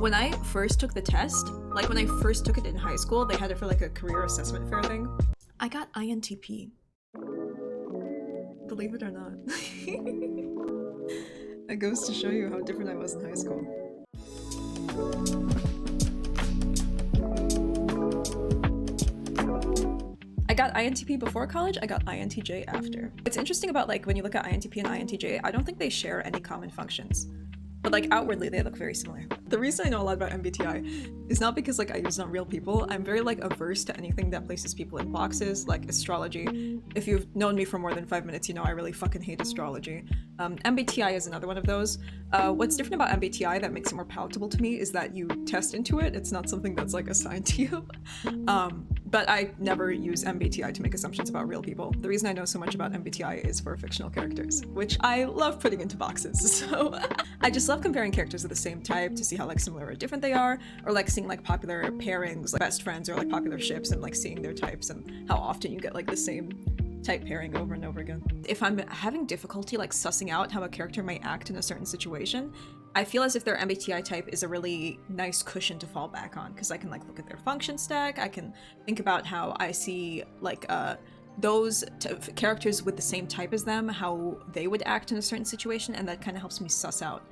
When I first took the test, like when I first took it in high school, they had it for like a career assessment fair thing. I got INTP. Believe it or not. It goes to show you how different I was in high school. I got INTP before college, I got INTJ after. It's interesting about like when you look at INTP and INTJ, I don't think they share any common functions. But like outwardly, they look very similar. The reason I know a lot about MBTI is not because like I use it on real people. I'm very like averse to anything that places people in boxes, like astrology. If you've known me for more than 5 minutes, you know I really fucking hate astrology. MBTI is another one of those. What's different about MBTI that makes it more palatable to me is that you test into it. It's not something that's like assigned to you. But I never use MBTI to make assumptions about real people. The reason I know so much about MBTI is for fictional characters, which I love putting into boxes. So I just love comparing characters of the same type to see how like similar or different they are, or like seeing like popular pairings, like best friends or like popular ships, and like seeing their types and how often you get like the same type pairing over and over again. If I'm having difficulty like sussing out how a character might act in a certain situation, I feel as if their MBTI type is a really nice cushion to fall back on, because I can like look at their function stack, I can think about how I see like those characters with the same type as them, how they would act in a certain situation, and that kind of helps me suss out.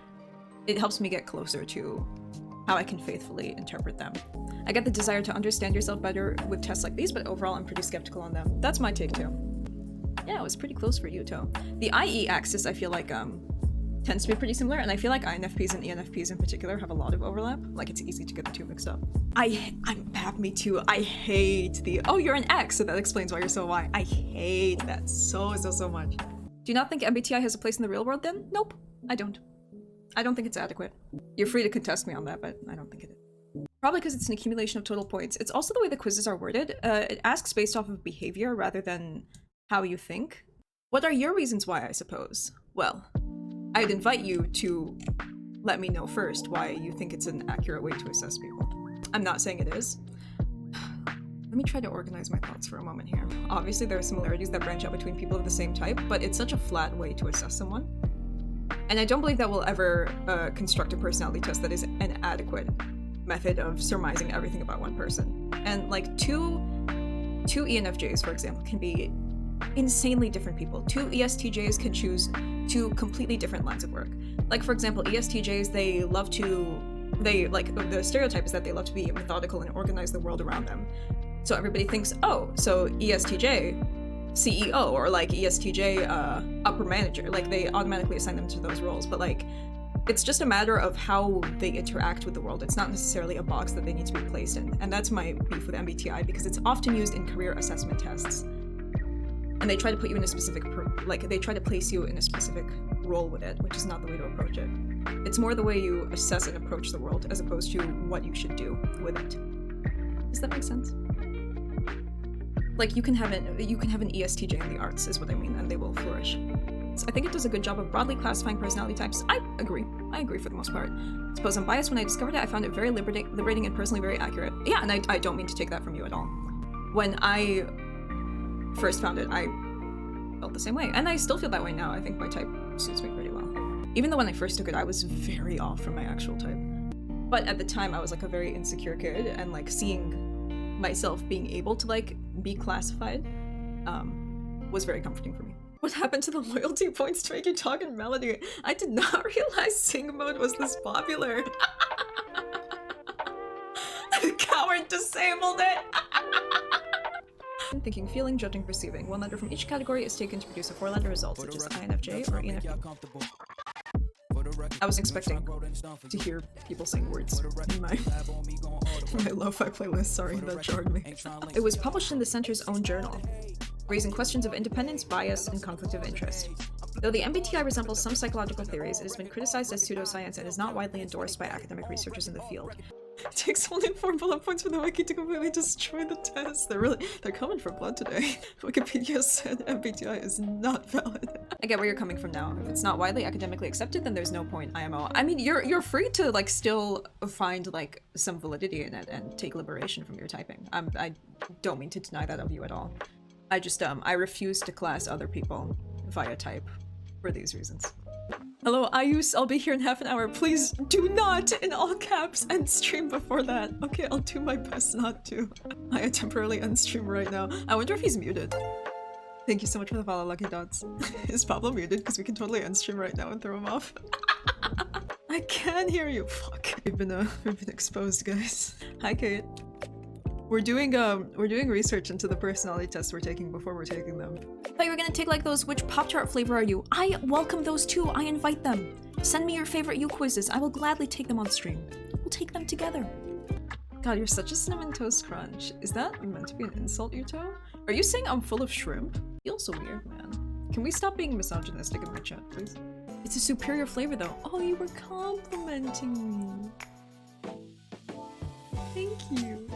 It helps me get closer to how I can faithfully interpret them. I get the desire to understand yourself better with tests like these, but overall I'm pretty skeptical on them. That's my take too. Yeah, it was pretty close for you, Toe. The IE axis I feel like tends to be pretty similar, and I feel like INFPs and ENFPs in particular have a lot of overlap. Like it's easy to get the two mixed up. Me too. I hate the, oh, you're an X, so that explains why you're so Y. I hate that so much. Do you not think MBTI has a place in the real world then? Nope, I don't. I don't think it's adequate. You're free to contest me on that, but I don't think it is. Probably because it's an accumulation of total points. It's also the way the quizzes are worded. It asks based off of behavior rather than how you think. What are your reasons why, I suppose? Well, I'd invite you to let me know first why you think it's an accurate way to assess people. I'm not saying it is. Let me try to organize my thoughts for a moment here. Obviously, there are similarities that branch out between people of the same type, but it's such a flat way to assess someone. And I don't believe that we'll ever construct a personality test that is an adequate method of surmising everything about one person. And like two ENFJs, for example, can be insanely different people. Two ESTJs can choose two completely different lines of work. Like for example, ESTJs, the stereotype is that they love to be methodical and organize the world around them. So everybody thinks, oh, so ESTJ CEO or like ESTJ upper manager, like they automatically assign them to those roles. But like it's just a matter of how they interact with the world. It's not necessarily a box that they need to be placed in. And that's my beef with MBTI, because it's often used in career assessment tests. And they try to put you in a specific, they try to place you in a specific role with it, which is not the way to approach it. It's more the way you assess and approach the world as opposed to what you should do with it. Does that make sense? Like you can have an ESTJ in the arts is what I mean, and they will flourish. So I think it does a good job of broadly classifying personality types. I agree for the most part. I suppose I'm biased. When I discovered it, I found it very liberating and personally very accurate. Yeah, and I don't mean to take that from you at all. When I first found it, I felt the same way, and I still feel that way now. I think my type suits me pretty well. Even though when I first took it, I was very off from my actual type. But at the time, I was like a very insecure kid, and like seeing myself being able to like be classified was very comforting for me. What happened to the loyalty points to make you talk in melody? I did not realize sing mode was this popular. The coward disabled it. Thinking, feeling, judging, perceiving. One letter from each category is taken to produce a 4-letter result, such as INFJ or ENFP. I was expecting to hear people saying words in my lo-fi playlist. Sorry, that jarred me. It was published in the Center's own journal, raising questions of independence, bias, and conflict of interest. Though the MBTI resembles some psychological theories, it has been criticized as pseudoscience and is not widely endorsed by academic researchers in the field. It takes only 4 bullet points for the wiki to completely destroy the test. They're coming for blood today. Wikipedia said MBTI is not valid. I get where you're coming from now. If it's not widely academically accepted, then there's no point, IMO. I mean, you're free to like still find like some validity in it and take liberation from your typing. I don't mean to deny that of you at all. I just I refuse to class other people via type for these reasons. Hello, Ayus, I'll be here in half an hour. Please do not, in all caps, end stream before that. Okay, I'll do my best not to. I temporarily end stream right now. I wonder if he's muted. Thank you so much for the follow, Lucky Dots. Is Pablo muted? Because we can totally end stream right now and throw him off. I can hear you. Fuck. We've been exposed, guys. Hi, Kate. We're doing research into the personality tests we're taking before we're taking them. I thought you were gonna take like those, which Pop-Tart flavor are you? I welcome those too, I invite them. Send me your favorite quizzes, I will gladly take them on stream. We'll take them together. God, you're such a cinnamon toast crunch. Is that meant to be an insult, Yuto? Are you saying I'm full of shrimp? Feels so weird, man. Can we stop being misogynistic in my chat, please? It's a superior flavor though. Oh, you were complimenting me. Thank you.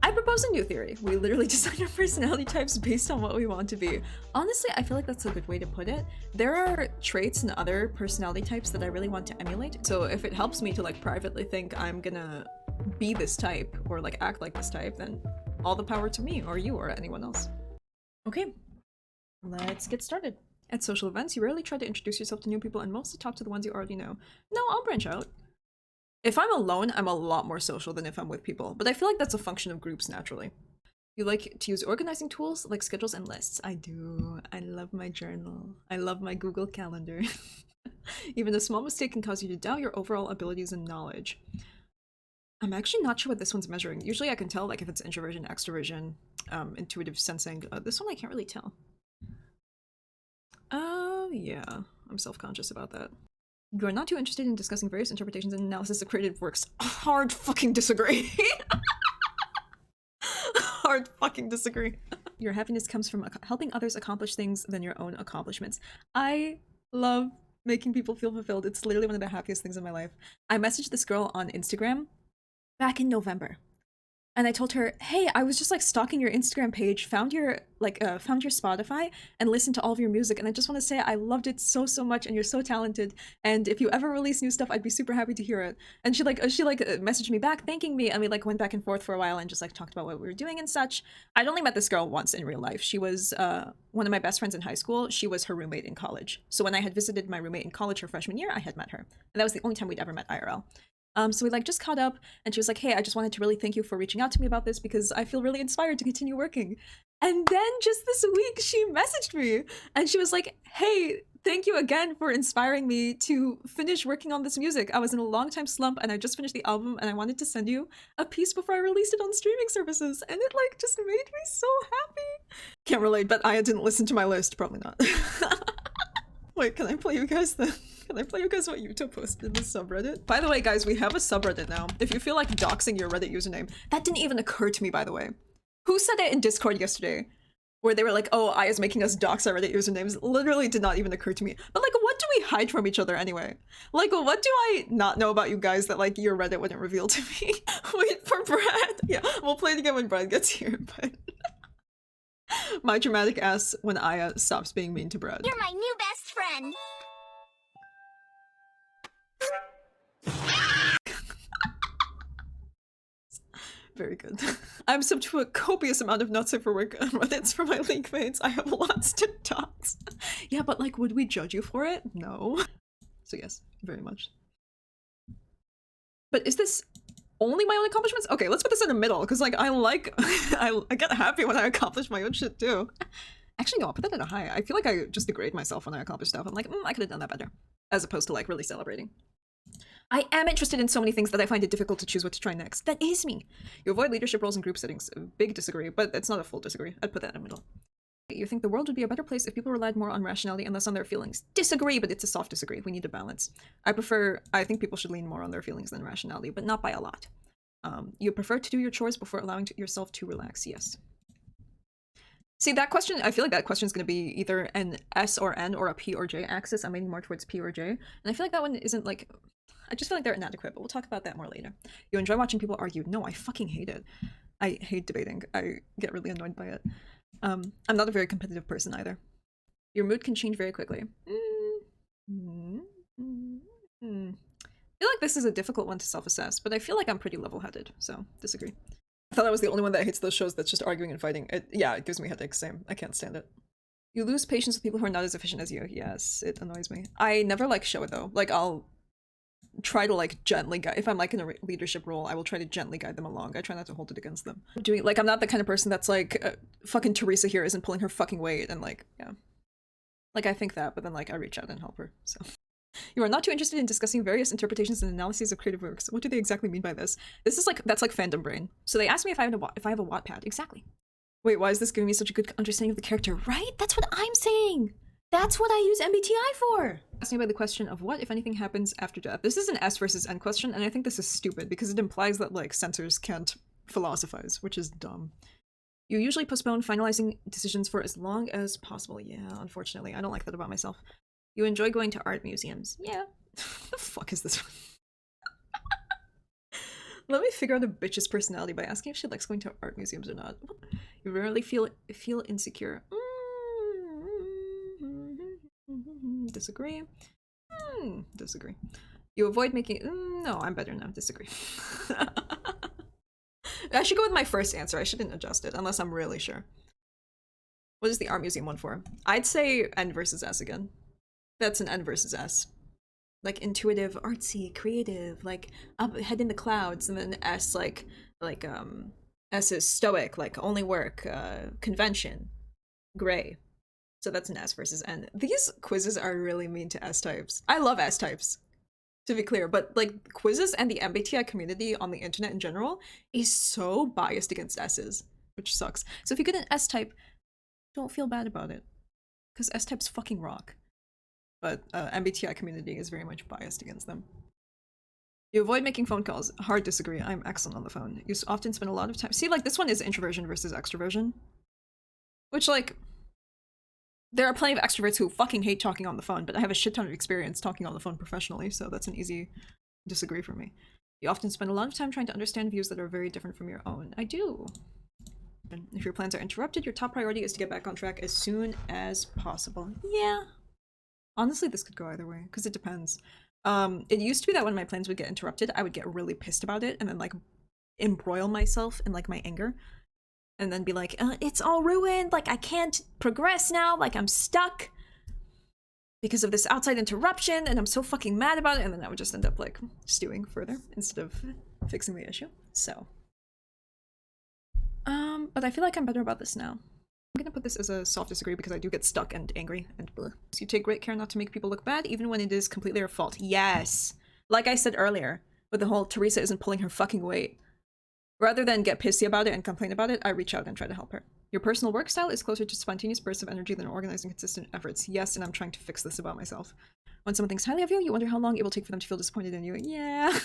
I propose a new theory. We literally design our personality types based on what we want to be. Honestly, I feel like that's a good way to put it. There are traits in other personality types that I really want to emulate. So if it helps me to like privately think I'm gonna be this type or like act like this type, then all the power to me or you or anyone else. Okay, let's get started. At social events, you rarely try to introduce yourself to new people and mostly talk to the ones you already know. No, I'll branch out. If I'm alone, I'm a lot more social than if I'm with people, but I feel like that's a function of groups naturally. You like to use organizing tools like schedules and lists. I do. I love my journal. I love my Google Calendar. Even a small mistake can cause you to doubt your overall abilities and knowledge. I'm actually not sure what this one's measuring. Usually I can tell like if it's introversion, extroversion, intuitive sensing. This one I can't really tell. Yeah, I'm self-conscious about that. You are not too interested in discussing various interpretations and analysis of creative works. Hard fucking disagree. Hard fucking disagree. Your happiness comes from helping others accomplish things than your own accomplishments. I love making people feel fulfilled. It's literally one of the happiest things in my life. I messaged this girl on Instagram back in November. And I told her, hey, I was just like stalking your Instagram page, found your Spotify and listened to all of your music. And I just want to say I loved it so much and you're so talented. And if you ever release new stuff, I'd be super happy to hear it. And she messaged me back thanking me. And we like went back and forth for a while and just like talked about what we were doing and such. I'd only met this girl once in real life. She was one of my best friends in high school. She was her roommate in college. So when I had visited my roommate in college her freshman year, I had met her. And that was the only time we'd ever met IRL. So we like just caught up and she was like, hey, I just wanted to really thank you for reaching out to me about this because I feel really inspired to continue working. And then just this week she messaged me and she was like, hey, thank you again for inspiring me to finish working on this music. I was in a long time slump and I just finished the album and I wanted to send you a piece before I released it on streaming services. And it like just made me so happy. Can't relate, but I didn't listen to my list. Probably not. Wait, can I play you guys what Yuto posted in the subreddit? By the way, guys, we have a subreddit now. If you feel like doxing your Reddit username, that didn't even occur to me, by the way. Who said it in Discord yesterday? Where they were like, oh, Aya's making us dox our Reddit usernames. Literally did not even occur to me. But like, what do we hide from each other anyway? Like, what do I not know about you guys that like your Reddit wouldn't reveal to me? Wait for Brad. Yeah, we'll play it again when Brad gets here, but... My dramatic ass when Aya stops being mean to Brad. You're my new best friend. Very good. I'm sub to a copious amount of not safe for work Reddits for my league mates. I have lots to dox. Yeah, but like, would we judge you for it? No. So yes, very much. But is this only my own accomplishments? Okay, let's put this in the middle, because like I get happy when I accomplish my own shit too. Actually, no, I'll put that at a high. I feel like I just degrade myself when I accomplish stuff. I'm like, I could have done that better. As opposed to like really celebrating. I am interested in so many things that I find it difficult to choose what to try next. That is me. You avoid leadership roles in group settings. Big disagree, but it's not a full disagree. I'd put that in the middle. You think the world would be a better place if people relied more on rationality and less on their feelings. Disagree, but it's a soft disagree. We need a balance. I think people should lean more on their feelings than rationality, but not by a lot. You prefer to do your chores before allowing yourself to relax. Yes. See, that question, I feel like that question is going to be either an S or N or a P or J axis. I'm leaning more towards P or J. And I feel like that one isn't like, I just feel like they're inadequate, but we'll talk about that more later. You enjoy watching people argue. No, I fucking hate it. I hate debating. I get really annoyed by it. I'm not a very competitive person either. Your mood can change very quickly. I feel like this is a difficult one to self-assess, but I feel like I'm pretty level-headed, so disagree. I thought I was the only one that hates those shows that's just arguing and fighting. Yeah, it gives me headaches, same. I can't stand it. You lose patience with people who are not as efficient as you. Yes, it annoys me. I never like show it though. Like I'll try to like gently guide, if I'm like in a leadership role, I will try to gently guide them along. I try not to hold it against them. Doing like, I'm not the kind of person that's like, fucking Teresa here isn't pulling her fucking weight, and like, yeah. Like I think that, but then like I reach out and help her, so. You are not too interested in discussing various interpretations and analyses of creative works. What do they exactly mean by this? This is like, that's like fandom brain. So they asked me if I have a Wattpad. Exactly. Wait, why is this giving me such a good understanding of the character? Right? That's what I'm saying. That's what I use MBTI for. Asked me about the question of what, if anything, happens after death. This is an S versus N question, and I think this is stupid because it implies that like censors can't philosophize, which is dumb. You usually postpone finalizing decisions for as long as possible. Yeah, unfortunately. I don't like that about myself. You enjoy going to art museums. Yeah. What the fuck is this one? Let me figure out a bitch's personality by asking if she likes going to art museums or not. You rarely feel insecure. Disagree. Disagree. You avoid making... no, I'm better now. Disagree. I should go with my first answer. I shouldn't adjust it unless I'm really sure. What is the art museum one for? I'd say N versus S again. That's an N versus S. Like intuitive, artsy, creative, like up head in the clouds, and then S S is stoic, like only work, convention, gray. So that's an S versus N. These quizzes are really mean to S types. I love S types, to be clear, but like quizzes and the MBTI community on the internet in general is so biased against S's, which sucks. So if you get an S type, don't feel bad about it, because S types fucking rock. But MBTI community is very much biased against them. You avoid making phone calls. Hard disagree. I'm excellent on the phone. You often spend a lot of time. See, like this one is introversion versus extroversion. Which, like, there are plenty of extroverts who fucking hate talking on the phone, but I have a shit ton of experience talking on the phone professionally, so that's an easy disagree for me. You often spend a lot of time trying to understand views that are very different from your own. I do. If your plans are interrupted, your top priority is to get back on track as soon as possible. Yeah. Honestly, this could go either way, because it depends. It used to be that when my plans would get interrupted, I would get really pissed about it, and then, like, embroil myself in, like, my anger. And then be like, it's all ruined, like, I can't progress now, like, I'm stuck because of this outside interruption, and I'm so fucking mad about it, and then I would just end up, like, stewing further instead of fixing the issue, so. But I feel like I'm better about this now. I'm gonna put this as a soft disagree because I do get stuck and angry and blah. So you take great care not to make people look bad, even when it is completely your fault. Yes! Like I said earlier, with the whole Teresa isn't pulling her fucking weight. Rather than get pissy about it and complain about it, I reach out and try to help her. Your personal work style is closer to spontaneous bursts of energy than organizing consistent efforts. Yes, and I'm trying to fix this about myself. When someone thinks highly of you, you wonder how long it will take for them to feel disappointed in you. Yeah!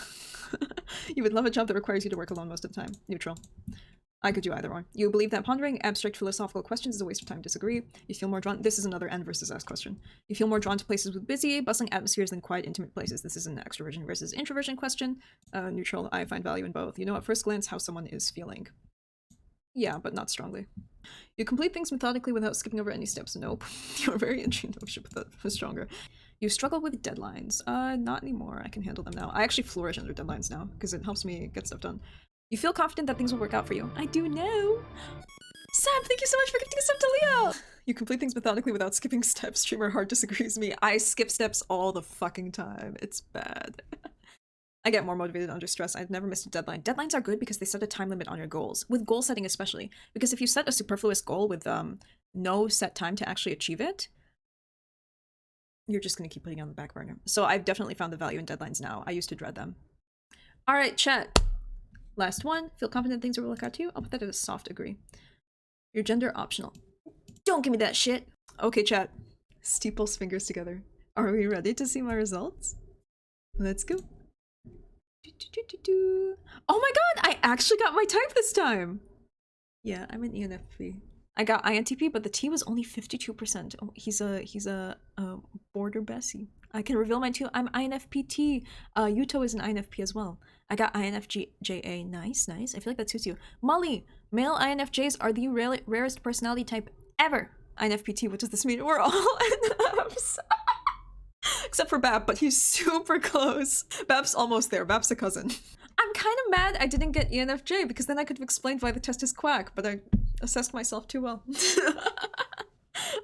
You would love a job that requires you to work alone most of the time. Neutral. I could do either one. You believe that pondering abstract philosophical questions is a waste of time. Disagree. You feel more drawn— this is another N versus S question. You feel more drawn to places with busy, bustling atmospheres than quiet, intimate places. This is an extroversion versus introversion question. Neutral. I find value in both. You know at first glance how someone is feeling. Yeah, but not strongly. You complete things methodically without skipping over any steps. Nope. You're very interesting. I should put that stronger. You struggle with deadlines. Not anymore. I can handle them now. I actually flourish under deadlines now because it helps me get stuff done. You feel confident that things will work out for you. I do know. Sam, thank you so much for gifting a sub to Leo. You complete things methodically without skipping steps. Streamer hard disagrees with me. I skip steps all the fucking time. It's bad. I get more motivated under stress. I've never missed a deadline. Deadlines are good because they set a time limit on your goals. With goal setting especially. Because if you set a superfluous goal with no set time to actually achieve it, you're just going to keep putting it on the back burner. So I've definitely found the value in deadlines now. I used to dread them. All right, chat. Last one. Feel confident things will work out to you? I'll put that as a soft agree. Your gender optional. Don't give me that shit. Okay, chat. Steeple's fingers together. Are we ready to see my results? Let's go. Oh my god! I actually got my type this time! Yeah, I'm an ENFP. I got INTP, but the T was only 52%. Oh, he's a border Bessie. I can reveal mine too. I'm INFPT. Yuto is an INFP as well. I got INFJA. Nice, nice. I feel like that suits you. Molly, male INFJs are the rarest personality type ever. INFPT, what does this mean? We're all NFs. Except for Bap, but he's super close. Bap's almost there. Bap's a cousin. I'm kind of mad I didn't get ENFJ because then I could have explained why the test is quack, but I assessed myself too well.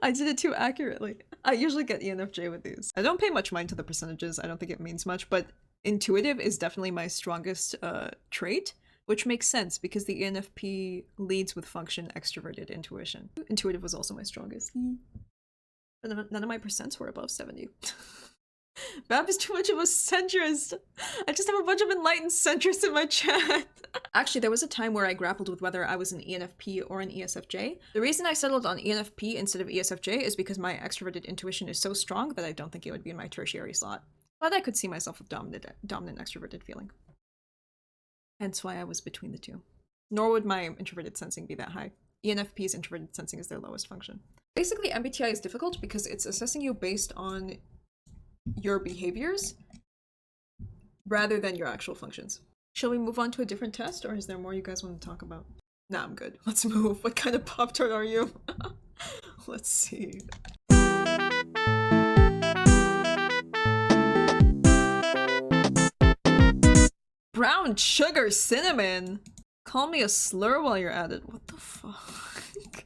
I did it too accurately. I usually get ENFJ with these. I don't pay much mind to the percentages. I don't think it means much, but intuitive is definitely my strongest trait, which makes sense because the ENFP leads with function, extroverted, intuition. Intuitive was also my strongest. None of my percents were above 70. Bab is too much of a centrist. I just have a bunch of enlightened centrists in my chat. Actually, there was a time where I grappled with whether I was an ENFP or an ESFJ. The reason I settled on ENFP instead of ESFJ is because my extroverted intuition is so strong that I don't think it would be in my tertiary slot. But I could see myself with dominant extroverted feeling. Hence why I was between the two. Nor would my introverted sensing be that high. ENFP's introverted sensing is their lowest function. Basically, MBTI is difficult because it's assessing you based on your behaviors rather than your actual functions. Shall we move on to a different test, or is there more you guys want to talk about? Nah, I'm good. Let's move. What kind of Pop-Tart are you? Let's see. Brown sugar cinnamon? Call me a slur while you're at it. What the fuck?